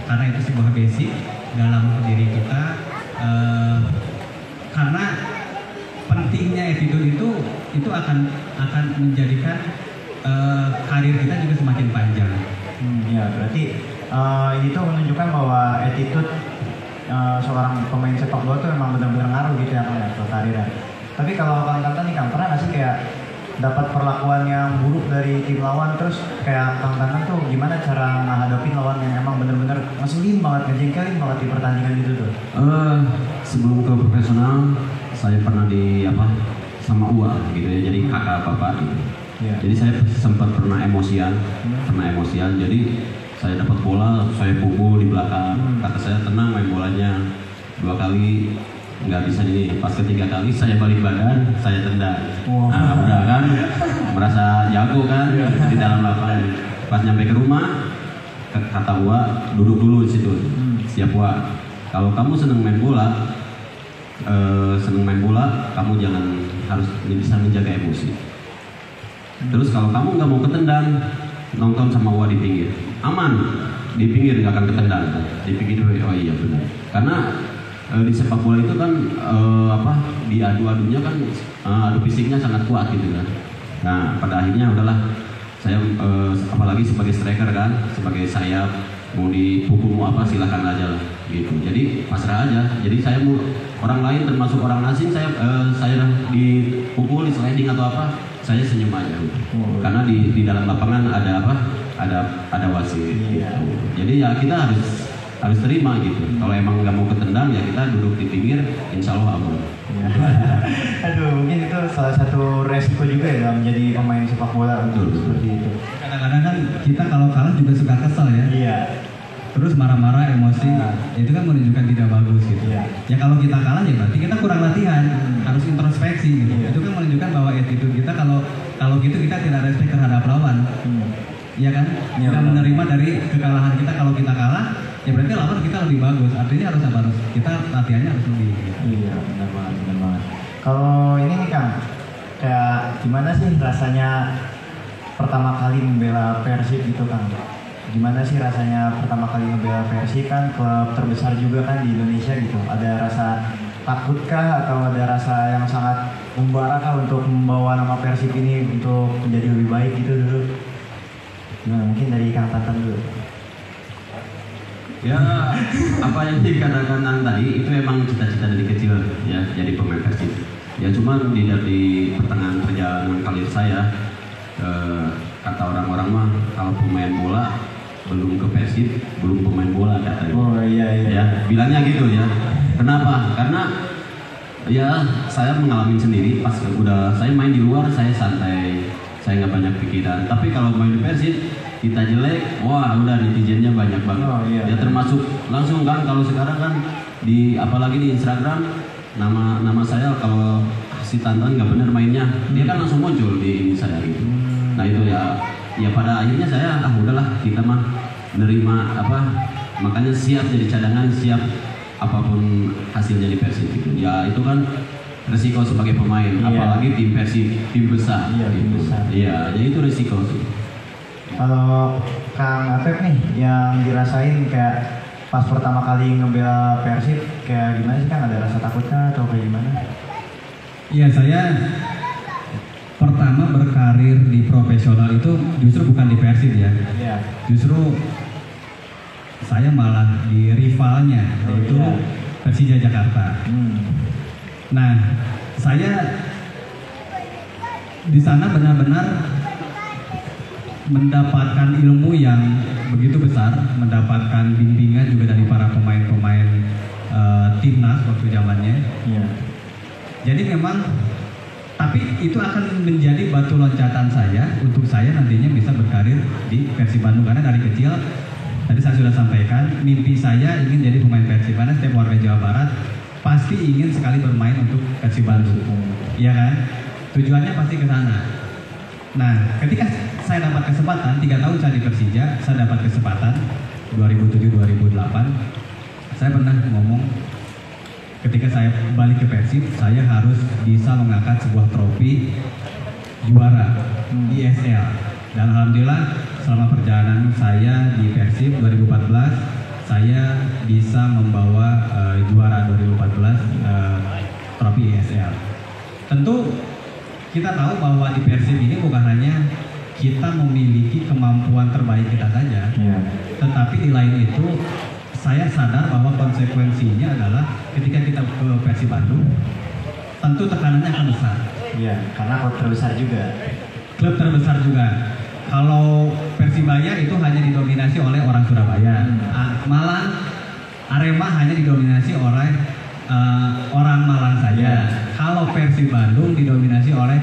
Speaker 1: karena itu sebuah basic dalam diri kita. Karena pentingnya attitude itu akan menjadikan karir kita juga semakin panjang.
Speaker 4: Ya berarti ini tuh menunjukkan bahwa attitude seorang pemain sepak bola itu memang benar-benar ngaruh gitu ya Kang ya ke karirnya. Tapi kalau Kang Tantan nih Kang, pernah nggak sih kayak dapat perlakuan yang buruk dari tim lawan, terus kayak Kang Tantan tuh gimana cara menghadapi lawan yang emang bener-bener ngeselin banget, ngejengkelin banget di pertandingan itu tuh?
Speaker 3: Sebelum ke profesional, saya pernah di sama UA gitu ya, jadi kakak bapak gitu.
Speaker 4: Iya.
Speaker 3: Jadi saya sempat pernah emosian, jadi saya dapat bola, saya pukul di belakang. Kata saya tenang main bolanya, 2 kali nggak bisa ini, pas ketiga kali saya balik badan, saya tendang. Nah udah kan, merasa jago kan di dalam lapangan. Pas nyampe ke rumah, kata Wak, duduk dulu di situ. Siap Wak, kalau kamu seneng main bola, kamu jangan harus bisa menjaga emosi. Terus kalau kamu nggak mau ketendang, nonton sama Wak di pinggir, aman, di pinggir nggak akan ketendang, di pinggir. Oh iya benar, karena di sepak bola itu kan di adu-adunya kan adu fisiknya sangat kuat gitu kan. Nah pada akhirnya udahlah saya apalagi sebagai striker kan, sebagai sayap, mau dipukul mau apa silakan aja lah gitu. Jadi pasrah aja. Jadi saya mau orang lain termasuk orang asing saya dipukul, di sliding atau apa, saya senyum aja gitu. Karena di dalam lapangan ada wasit gitu. Jadi ya kita harus terima gitu. Kalau emang nggak mau ketendang ya kita duduk di pinggir, insya Allah aman.
Speaker 4: Aduh, mungkin itu salah satu resiko juga ya menjadi pemain sepak bola untuk seperti itu.
Speaker 1: Kadang-kadang kan kita kalau kalah juga suka kesel ya.
Speaker 4: Iya.
Speaker 1: Terus marah-marah, emosi, itu kan menunjukkan tidak bagus gitu.
Speaker 4: Iya.
Speaker 1: Ya kalau kita kalah ya berarti kita kurang latihan, harus introspeksi gitu. Itu kan menunjukkan bahwa attitude kita kalau gitu kita tidak respect terhadap lawan. Iya kan? Kita menerima dari kekalahan kita. Kalau kita kalah, ya berarti lawan kita lebih bagus. Artinya harus kita latihannya harus lebih. Gitu.
Speaker 4: Iya, benar banget. Kalau ini nih Kang, kayak gimana sih rasanya pertama kali membela Persib gitu Kang? Gimana sih rasanya pertama kali membela Persib, kan klub terbesar juga kan di Indonesia gitu? Ada rasa takutkah atau ada rasa yang sangat membara kah untuk membawa nama Persib ini untuk menjadi lebih baik gitu dulu? Nah, mungkin dari Kang Tantan dulu.
Speaker 3: Ya, apa yang dikatakan tadi itu emang cita-cita dari kecil ya, jadi pemain Persib. Ya cuman di pertengahan perjalanan karir saya, kata orang-orang mah kalau pemain bola belum ke Persib, belum pemain bola katanya.
Speaker 4: Oh iya.
Speaker 3: Ya, bilangnya gitu ya. Kenapa? Karena ya saya mengalami sendiri pas udah saya main di luar saya santai, saya nggak banyak pikiran. Tapi kalau main di Persib kita jelek, wah udah netizennya banyak banget.
Speaker 4: Oh, iya.
Speaker 3: Ya termasuk langsung kan kalau sekarang kan apalagi di Instagram nama saya kalau si Tantan nggak bener mainnya, dia kan langsung muncul di saya gitu. Nah itu ya pada akhirnya saya udahlah kita mah menerima makanya siap jadi cadangan, siap apapun hasilnya di Persib gitu. Ya itu kan resiko sebagai pemain, apalagi tim Persib, tim besar.
Speaker 4: Iya, tim besar.
Speaker 3: Iya, jadi itu resiko sih.
Speaker 4: Kalau Kang Atep nih yang dirasain kayak pas pertama kali ngebela Persib kayak gimana sih Kang? Ada rasa takutnya atau kayak gimana?
Speaker 1: Iya, saya pertama berkarir di profesional itu justru bukan di Persib ya.
Speaker 4: Iya.
Speaker 1: Justru saya malah di rivalnya, yaitu Persija Jakarta. Nah, saya di sana benar-benar mendapatkan ilmu yang begitu besar, mendapatkan bimbingan juga dari para pemain-pemain timnas waktu zamannya.
Speaker 4: Iya.
Speaker 1: Jadi memang, tapi itu akan menjadi batu loncatan saya untuk saya nantinya bisa berkarir di Persib Bandung, karena dari kecil tadi saya sudah sampaikan mimpi saya ingin jadi pemain Persib, karena setiap warga Jawa Barat pasti ingin sekali bermain untuk Persib Bandung, ya kan? Tujuannya pasti ke sana. Nah, ketika saya dapat kesempatan 3 tahun saya di Persija, saya dapat kesempatan 2007-2008, saya pernah ngomong ketika saya balik ke Persib, saya harus bisa mengangkat sebuah trofi juara ISL. Dan alhamdulillah selama perjalanan saya di Persib 2014, saya bisa membawa juara 2014 trofi ISL. Tentu kita tahu bahwa di Persib ini bukan hanya kita memiliki kemampuan terbaik kita saja, tetapi di lain itu saya sadar bahwa konsekuensinya adalah ketika kita ke Persib Bandung, tentu tekanannya akan besar.
Speaker 4: Iya, karena klub terbesar juga.
Speaker 1: Klub terbesar juga. Kalau Persibaya itu hanya didominasi oleh orang Surabaya. Malang, Arema hanya didominasi oleh orang Malang saja. Kalau Persib Bandung didominasi oleh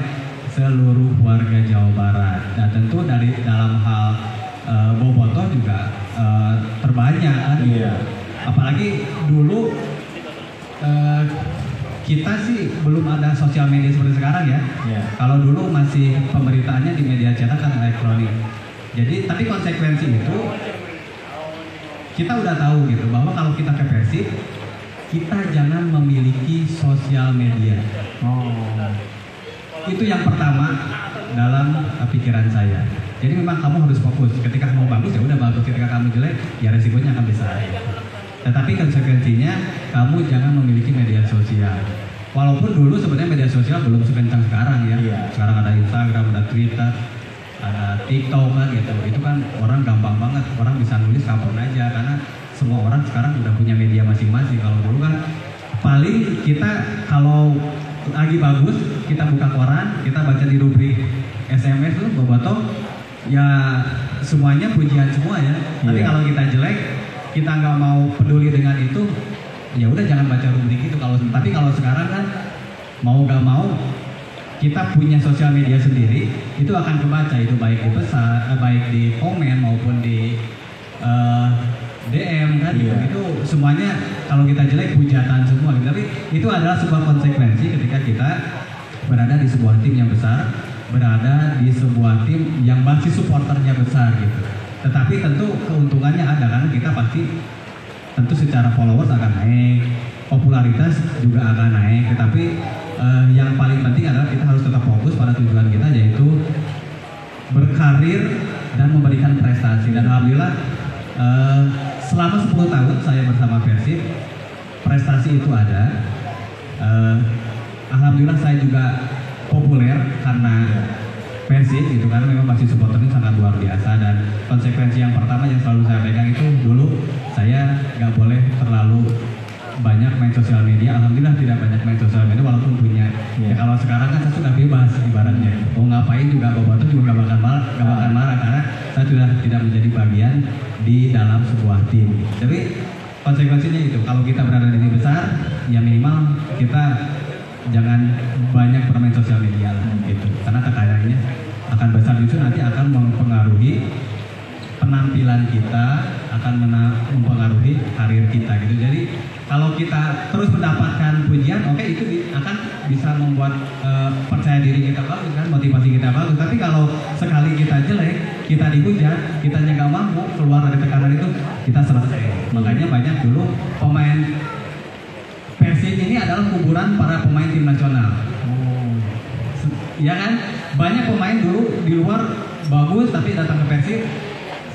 Speaker 1: seluruh warga Jawa Barat. Dan tentu dari dalam hal bobotoh juga terbanyak kan.
Speaker 4: Iya.
Speaker 1: Apalagi dulu kita sih belum ada sosial media seperti sekarang ya.
Speaker 4: Iya.
Speaker 1: Kalau dulu masih pemberitaannya di media cetak kan elektronik. Jadi tapi konsekuensi itu kita udah tahu gitu bahwa kalau kita ke Persib kita jangan memiliki sosial media. Itu yang pertama dalam pikiran saya. Jadi memang kamu harus fokus. Ketika kamu bagus ya udah bagus. Ketika kamu jelek ya resikonya akan besar. Tetapi konsekuensinya kamu jangan memiliki media sosial. Walaupun dulu sebenarnya media sosial belum sekencang sekarang ya.
Speaker 4: Iya.
Speaker 1: Sekarang ada Instagram, ada Twitter, ada TikTok kan gitu. Itu kan orang gampang banget. Orang bisa nulis kapan aja karena semua orang sekarang udah punya media masing-masing. Kalau dulu kan paling kita kalau lagi bagus kita buka koran, kita baca di rubrik SMS tuh bobotoh ya semuanya pujian semua ya. Tapi kalau kita jelek, kita nggak mau peduli dengan itu, ya udah jangan baca rubrik itu. Tapi kalau sekarang kan mau nggak mau kita punya sosial media sendiri, itu akan kebaca itu baik di pesan, baik di komen maupun di DM kan gitu. Itu semuanya kalau kita jelek hujatan semua gitu. Tapi itu adalah sebuah konsekuensi ketika kita berada di sebuah tim yang besar, berada di sebuah tim yang basis supporternya besar gitu. Tetapi tentu keuntungannya ada karena kita pasti tentu secara followers akan naik, popularitas juga akan naik. Tetapi yang paling penting adalah kita harus tetap fokus pada tujuan kita, yaitu berkarir dan memberikan prestasi. Dan alhamdulillah selama 10 tahun saya bersama Persib, prestasi itu ada. Alhamdulillah saya juga populer karena Persib gitu, karena memang basis supporternya sangat luar biasa. Dan konsekuensi yang pertama yang selalu saya pegang itu dulu saya nggak boleh terlalu banyak main sosial media. Alhamdulillah tidak banyak main sosial media walaupun punya. Ya, kalau sekarang kan saya sudah bebas ibaratnya. Mau ngapain juga bobotoh juga nggak bakal marah karena saya sudah tidak menjadi bagian di dalam sebuah tim. Tapi konsekuensinya itu kalau kita berada di tim besar, ya minimal kita jangan banyak bermain sosial media lah gitu. Karena tekanannya akan besar, itu nanti akan mempengaruhi penampilan kita, akan mempengaruhi karir kita gitu. Jadi kalau kita terus mendapatkan pujian, oke, itu akan bisa membuat percaya diri kita bagus kan, motivasi kita bagus. Tapi kalau sekali kita jelek, kita dihujat, kita nggak mampu keluar dari tekanan itu, kita selesai. Makanya banyak dulu pemain Persib ini adalah kuburan para pemain tim nasional. Ya kan? Banyak pemain dulu di luar bagus tapi datang ke Persib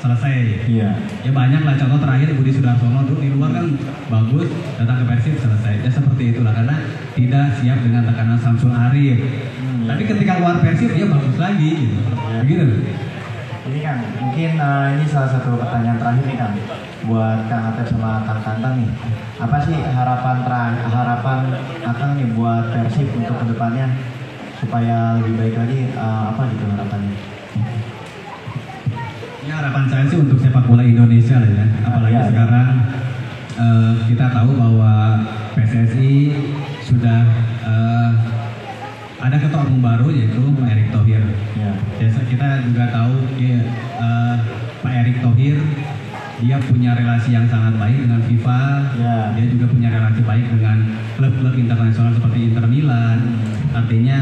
Speaker 1: selesai.
Speaker 4: Iya.
Speaker 1: Ya banyak lah, contoh terakhir Budi Sudarsono dulu di luar kan bagus, datang ke Persib selesai. Ya seperti itulah karena tidak siap dengan tekanan Samsul Arif. Tapi ketika keluar Persib dia bagus lagi gitu. Begitu.
Speaker 4: Ini kan mungkin ini salah satu pertanyaan terakhir nih Kang, buat Kang Atep sama Kang Tantan nih. Apa sih harapan Akang nih buat Persib untuk kedepannya supaya lebih baik lagi, apa gitu harapannya?
Speaker 1: Ya harapan saya sih untuk sepak bola Indonesia lah ya. Apalagi sekarang kita tahu bahwa PSSI sudah ada ketua umum baru yaitu Pak Erick Thohir.
Speaker 4: Ya.
Speaker 1: Kita juga tahu Pak Erick Thohir dia punya relasi yang sangat baik dengan FIFA.
Speaker 4: Ya.
Speaker 1: Dia juga punya relasi baik dengan klub-klub internasional seperti Inter Milan. Artinya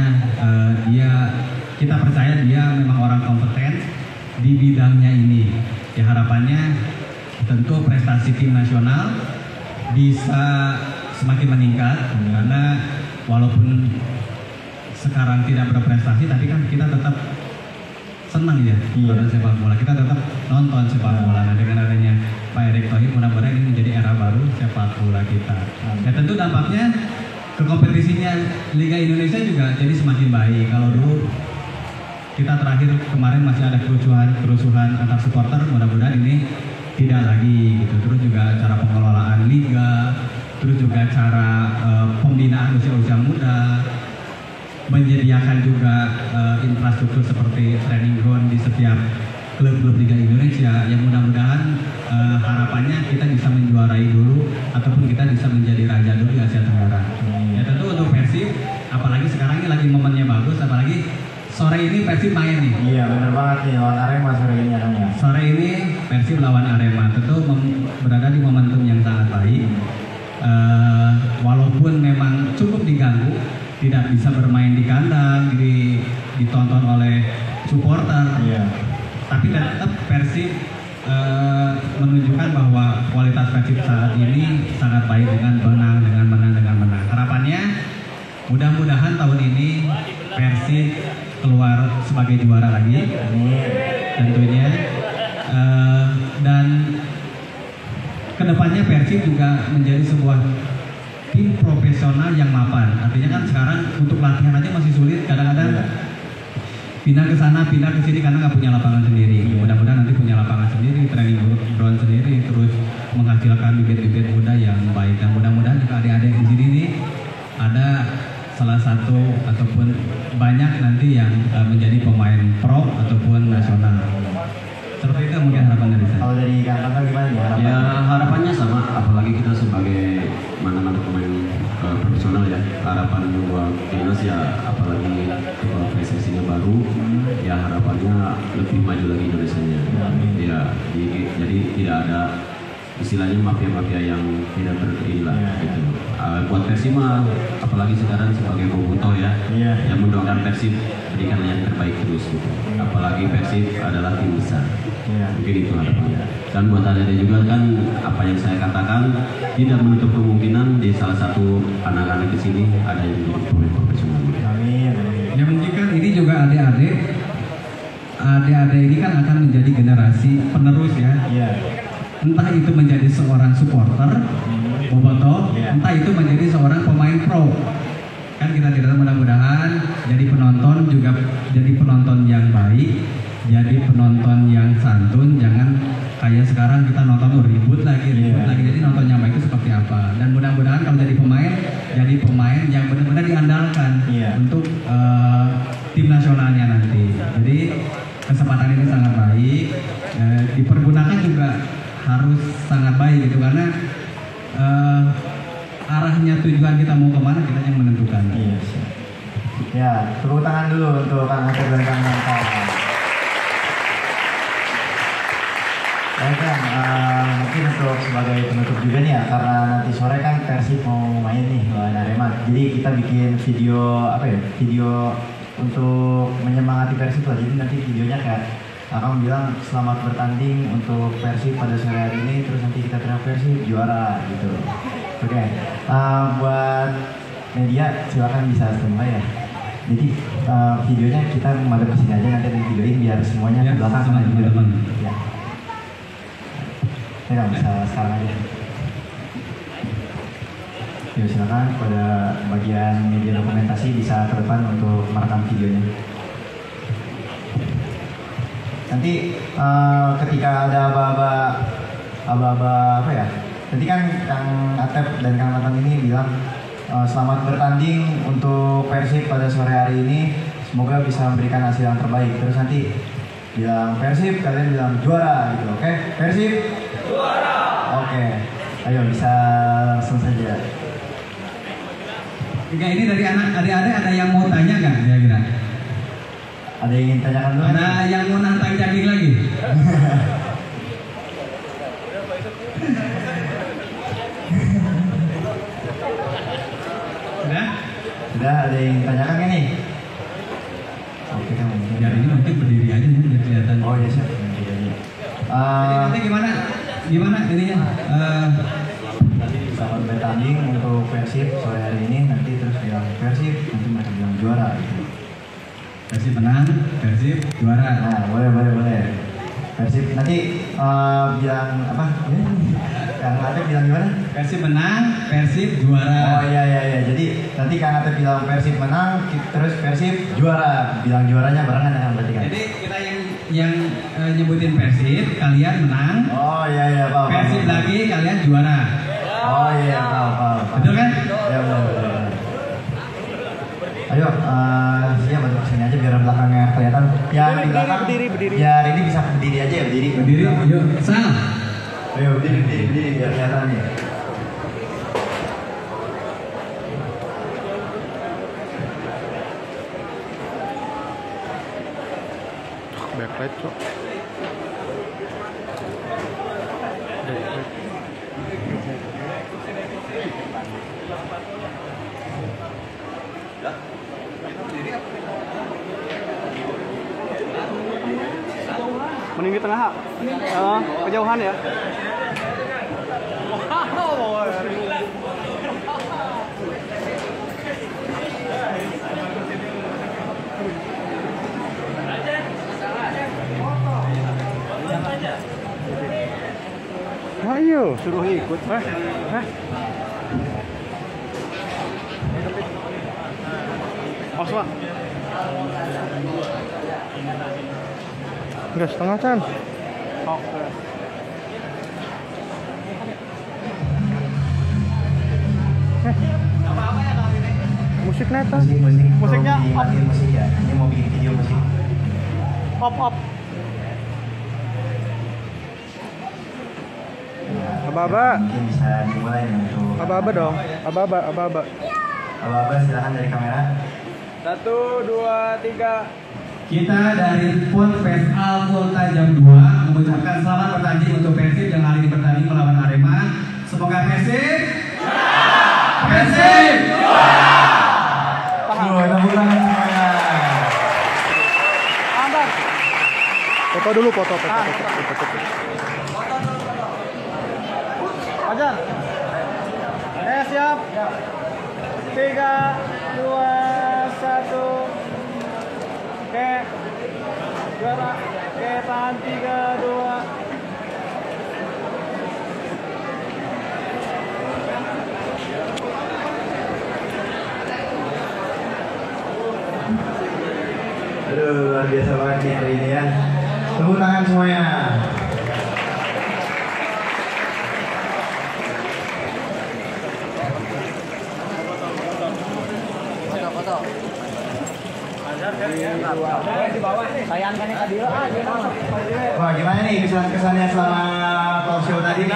Speaker 1: kita percaya dia memang orang kompeten di bidangnya ini. Ya harapannya tentu prestasi tim nasional bisa semakin meningkat karena walaupun sekarang tidak berprestasi tapi kan kita tetap senang ya nonton sepak bola, kita tetap nonton sepak bola. Nah dengan adanya Pak Erick Thohir mudah-mudahan ini menjadi era baru sepak bola kita. Ya tentu dampaknya ke kompetisinya Liga Indonesia juga jadi semakin baik. Kalau dulu kita terakhir kemarin masih ada kerusuhan antar supporter, mudah-mudahan ini tidak lagi gitu. Terus juga cara pengelolaan liga, terus juga cara pembinaan usia-usia muda, menyediakan juga infrastruktur seperti training ground di setiap klub-klub Liga Indonesia. Yang mudah-mudahan harapannya kita bisa menjuarai dulu ataupun kita bisa menjadi raja dulu di Asia Tenggara. Ya tentu untuk Persib, apalagi sekarang ini lagi momennya bagus, apalagi sore ini Persib main nih.
Speaker 4: Iya benar banget nih, lawan Arema sore ini kan ya.
Speaker 1: Sore ini Persib lawan Arema, tentu berada di momentum yang sangat baik. Walaupun memang cukup diganggu, tidak bisa bermain di kandang, ditonton oleh supporter.
Speaker 4: Iya.
Speaker 1: Tapi tetap Persib menunjukkan bahwa kualitas Persib saat ini sangat baik dengan menang. Harapannya mudah-mudahan tahun ini Persib keluar sebagai juara lagi, tentunya. Dan kedepannya Persib juga menjadi sebuah tim profesional yang mapan. Artinya kan sekarang untuk latihan aja masih sulit, kadang-kadang pindah ke sana, pindah ke sini karena nggak punya lapangan sendiri. Mudah-mudahan nanti punya lapangan sendiri, training ground sendiri, terus menghasilkan bibit-bibit muda yang baik. Dan mudah-mudahan juga adik-adik di sini nih ada salah satu ataupun banyak nanti yang menjadi pemain pro ataupun nasional. Seperti itu mungkin harapan dari saya.
Speaker 4: Kalau dari Kang Tata gimana nih harapannya?
Speaker 3: Ya harapannya sama, apalagi kita sebagai mana-mana pemain profesional ya, harapan buat timnas ya, apalagi kalau PSSI-nya baru, ya harapannya lebih maju lagi Indonesia-nya. Ya, jadi tidak ada istilahnya mafia-mafia yang tidak berinilah gitu. Buat Persib mah, apalagi sekarang sebagai bobotoh ya, yang mendoakan Persib berikan yang terbaik terus gitu. Apalagi Persib adalah tim besar. Mungkin itu harapannya. Dan buat adik juga kan, apa yang saya katakan tidak menutup kemungkinan di salah satu anak-anak di sini ada yang menjadi pemain profesional.
Speaker 4: Amin.
Speaker 1: Ya mungkin kan ini juga adik-adik ini kan akan menjadi generasi penerus ya.
Speaker 4: Iya.
Speaker 1: Entah itu menjadi seorang supporter bobotoh, entah itu menjadi seorang pemain pro. Kan kita tidak mudah-mudahan jadi penonton juga jadi penonton yang baik, jadi penonton yang santun, jangan kayak sekarang kita nonton ribut lagi. Jadi nonton yang baik itu seperti apa? Dan mudah-mudahan kalau jadi pemain yang benar-benar diandalkan untuk tim nasionalnya nanti. Jadi kesempatan ini sangat baik, dipergunakan juga harus sangat baik gitu, karena arahnya tujuan kita mau kemana kita yang menentukan.
Speaker 4: Iya. Ya, tepuk tangan dulu untuk Kang Asep dan Kang Nanta. Baik Kang, mungkin untuk sebagai penutup juga nih ya, karena nanti sore kan Persib mau main nih lawan Arema. Jadi kita bikin video untuk menyemangati Persib lah. Jadi nanti videonya kayak Akang bilang selamat bertanding untuk Persib pada sore hari ini, terus nanti kita teriak Persib juara gitu. Oke. Buat media silakan bisa standby ya. Jadi videonya kita madep kesini aja, nanti videoin biar semuanya ke belakang sama teman-teman. Ya. Ya bisa sekarang aja. Ya silakan pada bagian media dokumentasi bisa ke depan untuk merekam videonya. Nanti ketika ada aba-aba apa ya? Nanti kan Kang Atep dan Kang Nathan ini bilang selamat bertanding untuk Persib pada sore hari ini. Semoga bisa memberikan hasil yang terbaik. Terus nanti bilang Persib, kalian bilang juara gitu. Oke? Persib juara. Oke. Ayo bisa langsung saja.
Speaker 1: Ini dari adik-adik ada yang mau tanya nggak kira-kira?
Speaker 4: Ada yang ingin tanyakan dulu?
Speaker 1: Ada yang mau nantang Jaging lagi?
Speaker 4: Sudah ada yang tanyakan kan nih? Oke kan mungkin.
Speaker 1: Ya ini mungkin berdiri aja nih biar kelihatan.
Speaker 4: Oh iya siap.
Speaker 1: Jadi nanti gimana ininya?
Speaker 4: Selamat bertanding untuk Persib sore hari ini, nanti terus bilang Persib, nanti mereka bilang juara gitu.
Speaker 1: Persib menang, Persib juara.
Speaker 4: Nah, boleh. Persib nanti bilang apa? Kang Atep bilang gimana?
Speaker 1: Persib menang, Persib juara.
Speaker 4: Oh iya. Jadi nanti Kang Atep bilang Persib menang, terus Persib juara. Bilang juaranya barengan kan berarti kan?
Speaker 1: Jadi kita yang nyebutin Persib, kalian menang.
Speaker 4: Oh iya, Pak.
Speaker 1: Persib lagi, kalian juara.
Speaker 4: Oh iya, Pak.
Speaker 1: Betul kan?
Speaker 4: Ya benar. Ayo Ayo, siap untuk sini aja biar belakangnya kelihatan. Yang di belakang,
Speaker 7: berdiri.
Speaker 4: biar ini bisa berdiri aja ya, berdiri.
Speaker 1: Berdiri, yuk, sana.
Speaker 4: Ayo, berdiri biar kelihatan nih.
Speaker 7: Backlight cok. Mending di tengah, kejauhan ya. Ayo, suruh ikut. Mas, Pak. Enggak setengah kan? Oke. Musik neta. Musiknya up.
Speaker 4: Musik ya. Ini mau bikin video musik.
Speaker 7: Up. Aba-aba.
Speaker 4: Mungkin bisa dimulai untuk
Speaker 7: Aba-aba dong. Aba-aba.
Speaker 4: Aba-aba silakan dari kamera.
Speaker 7: 1, 2, 3.
Speaker 1: Kita dari Ponpes Al Volta Jam 2 mengucapkan selamat bertanding untuk Persib yang hari ini bertanding melawan Arema. Semoga Persib
Speaker 4: Tepuk tangan semuanya.
Speaker 7: Foto dulu, foto. Fajar. Siap. 3, 2, 1. Oke. Gerak. Oke, tahan 3, 2.
Speaker 4: Aduh, luar biasa banget nih hari ini ya. Tepuk tangan semuanya. Wah, gimana nih kesannya selama talk show tadi nih?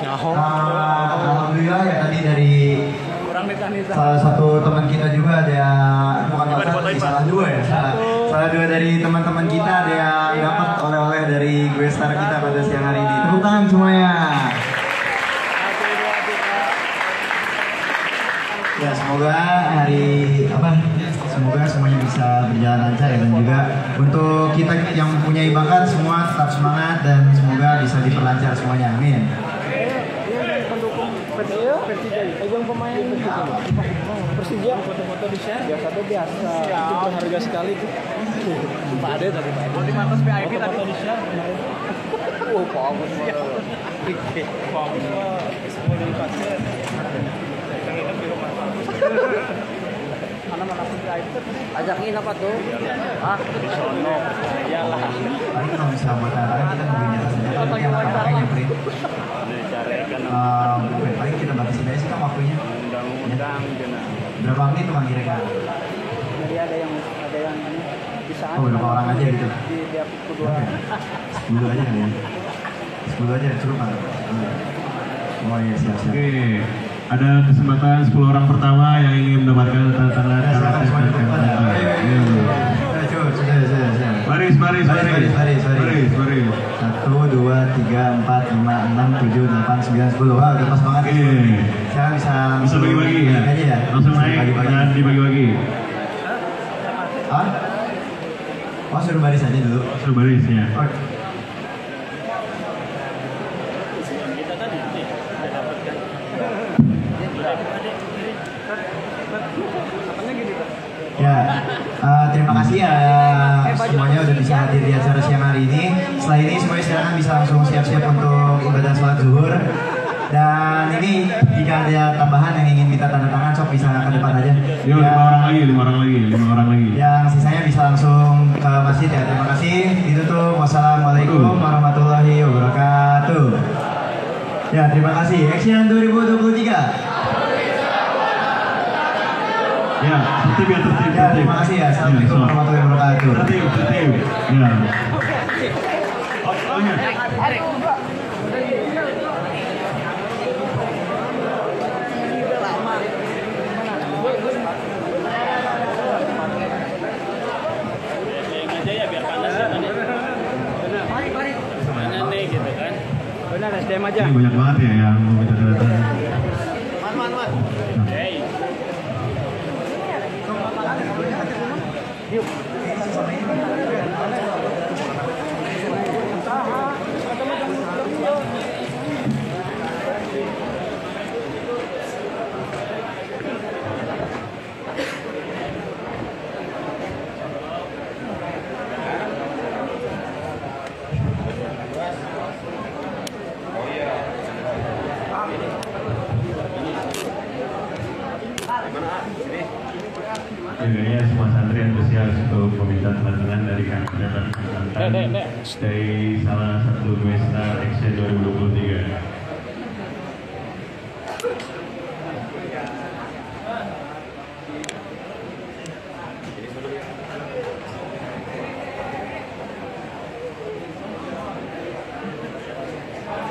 Speaker 4: Alhamdulillah ya, tadi dari salah satu teman kita juga ada yang salah dua dari teman-teman kita ada yang dapat oleh-oleh dari gue star kita pada siang hari ini. Tepuk tangan semuanya. Ya, semoga semoga semuanya bisa berjalan lancar ya, dan juga untuk kita yang mempunyai bakat semua tetap semangat dan semoga bisa diperlancar semuanya. Amin.
Speaker 7: Pendukung Persija, pegang pemain Persija, foto-foto di share. Biasa tuh biasa. Itu berharga sekali tuh. Pak Ade tadi, Pak Ade. Di atas VIP tadi. Foto di share. Bagus banget. Bagus banget. Semua dipasir. Mana ajak ini apa tuh? Di sono. Iyalah.
Speaker 4: Paling kalau bisa buat acara kita nungguin atas saja. Nanti anak-anaknya nyamperin. Paling kita batasi aja sih kan waktunya.
Speaker 7: Undang-undang
Speaker 4: Berapa menit tuh Kang kira-kira?
Speaker 7: Jadi ada yang ini bisa.
Speaker 4: Oh, berapa orang aja gitu?
Speaker 7: Di tiap kedua.
Speaker 4: 10 aja kali ya. 10 aja cukup kan? Oh iya, siap-siap.
Speaker 2: Oke, ada kesempatan 10 orang pertama yang ingin mendapatkan tanda tangan.
Speaker 4: Silakan semuanya depan ya.
Speaker 2: Baris.
Speaker 4: 1, 2, 3, 4, 5, 6, 7, 8, 9, 10. Wah, udah pas banget. Sekarang bisa
Speaker 2: bagi-bagi ya?
Speaker 4: aja ya?
Speaker 2: Langsung naik dan dibagi-bagi.
Speaker 4: Hah? Oh, suruh baris aja dulu.
Speaker 2: Suruh baris ya. Ya, terima kasih ya semuanya udah bisa hadir di acara siang hari ini. Setelah ini semuanya silakan bisa langsung siap-siap untuk ibadah sholat zuhur. Dan ini jika ada tambahan yang ingin minta tanda tangan, sok bisa ke depan aja. Yo, 5 orang lagi.
Speaker 4: Yang sisanya bisa langsung ke masjid ya. Terima kasih. Ditutup. Wassalamualaikum warahmatullahi wabarakatuh. Ya, terima kasih. Action 2023.
Speaker 2: Ya, tertib ya, tertib.
Speaker 4: Ya, terima kasih ya. Assalamualaikum warahmatullahi wabarakatuh.
Speaker 2: Tertib. Ya. Oh, ya.
Speaker 7: Benar, SDM aja.
Speaker 2: Ini banyak banget ya yang meminta data. Kayaknya semua santri antusias untuk meminta tanda tangan dari kandidat dari salah satu Westa Action 2023.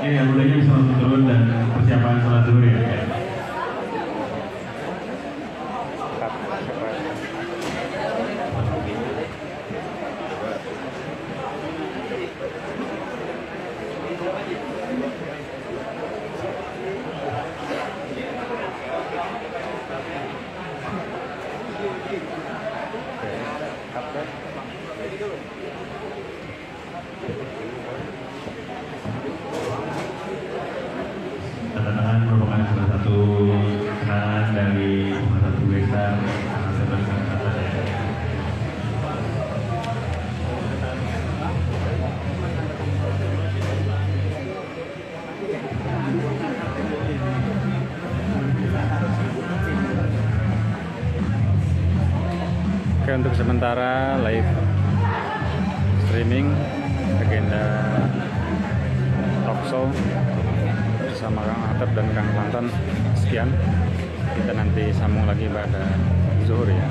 Speaker 2: Yang mulainya bisa langsung turun dan persiapan sholat zuhur ya. Tanda tangan merupakan salah satu kenangan dari salah satu besar
Speaker 8: Oke, untuk sementara live streaming agenda talkshow bersama Kang Atep dan Kang Lantan sekian. Kita nanti sambung lagi pada zuhur ya.